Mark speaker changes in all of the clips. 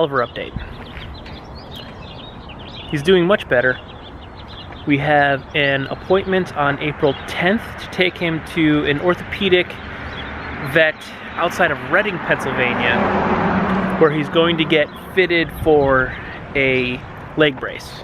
Speaker 1: Oliver update. He's doing much better. We have an appointment on April 10th to take him to an orthopedic vet outside of Reading, Pennsylvania, where he's going to get fitted for a leg brace,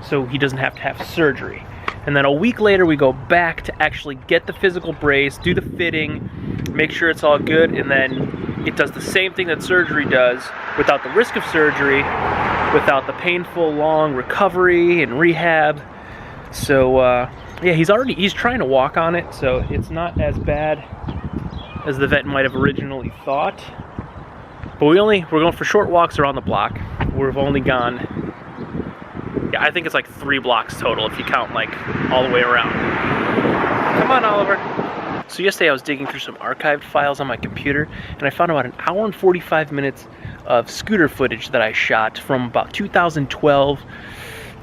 Speaker 1: so he doesn't have to have surgery. And then a week later we go back to actually get the physical brace, do the fitting, make sure it's all good, and then it does the same thing that surgery does without the risk of surgery, without the painful long recovery and rehab. So yeah, he's trying to walk on it, so it's not as bad as the vet might have originally thought. But we're going for short walks around the block. We've only gone, yeah, I think it's like 3 blocks total if you count like all the way around. Come on, Oliver. So yesterday I was digging through some archived files on my computer, and I found about an hour and 45 minutes of scooter footage that I shot from about 2012,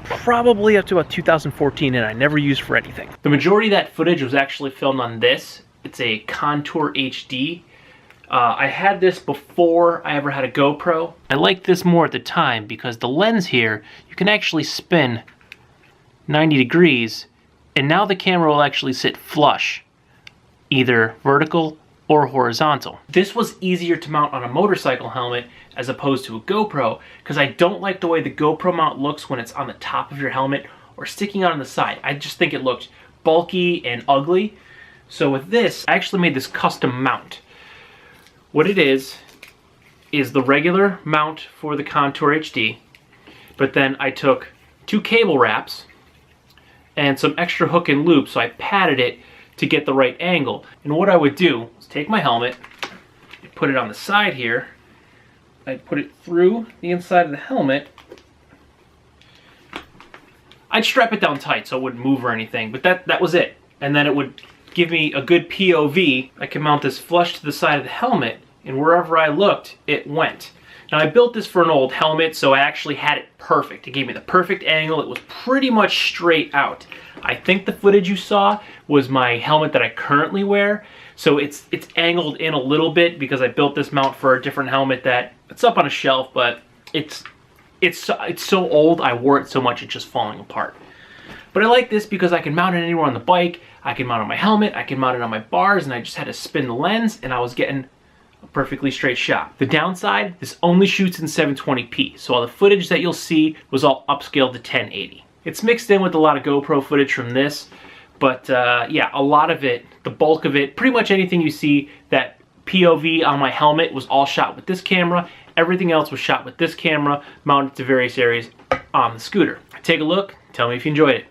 Speaker 1: probably up to about 2014, and I never used for anything. The majority of that footage was actually filmed on this. It's a Contour HD. I had this before I ever had a GoPro. I liked this more at the time because the lens here, you can actually spin 90 degrees, and now the camera will actually sit flush, either vertical or horizontal. This was easier to mount on a motorcycle helmet as opposed to a GoPro, because I don't like the way the GoPro mount looks when it's on the top of your helmet or sticking out on the side. I just think it looked bulky and ugly. So with this, I actually made this custom mount. What it is the regular mount for the Contour HD, but then I took 2 cable wraps and some extra hook and loop, so I padded it to get the right angle. And what I would do is take my helmet, put it on the side here, I'd put it through the inside of the helmet, I'd strap it down tight so it wouldn't move or anything, but that was it. And then it would give me a good POV. I can mount this flush to the side of the helmet, and wherever I looked, it went. Now I built this for an old helmet, so I actually had it perfect. It gave me the perfect angle. It was pretty much straight out. I think the footage you saw was my helmet that I currently wear, so it's angled in a little bit because I built this mount for a different helmet that it's up on a shelf, but it's so old, I wore it so much it's just falling apart. But I like this because I can mount it anywhere on the bike, I can mount it on my helmet, I can mount it on my bars, and I just had to spin the lens and I was getting a perfectly straight shot. The downside, this only shoots in 720p, so all the footage that you'll see was all upscaled to 1080. It's mixed in with a lot of GoPro footage from this, but yeah, a lot of it, the bulk of it, pretty much anything you see that POV on my helmet was all shot with this camera. Everything else was shot with this camera, mounted to various areas on the scooter. Take a look, tell me if you enjoyed it.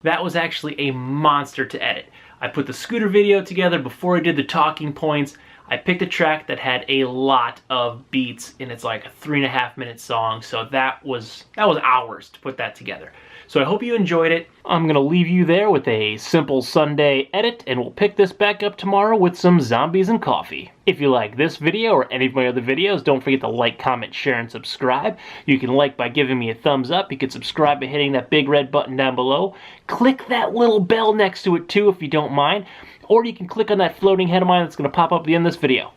Speaker 1: That was actually a monster to edit. I put the scooter video together before I did the talking points. I picked a track that had a lot of beats, and it's like a 3.5-minute song, so that was hours to put that together. So I hope you enjoyed it. I'm gonna leave you there with a simple Sunday edit, and we'll pick this back up tomorrow with some zombies and coffee. If you like this video or any of my other videos, don't forget to like, comment, share, and subscribe. You can like by giving me a thumbs up. You can subscribe by hitting that big red button down below. Click that little bell next to it too if you don't mind. Or you can click on that floating head of mine that's gonna pop up at the end of this video.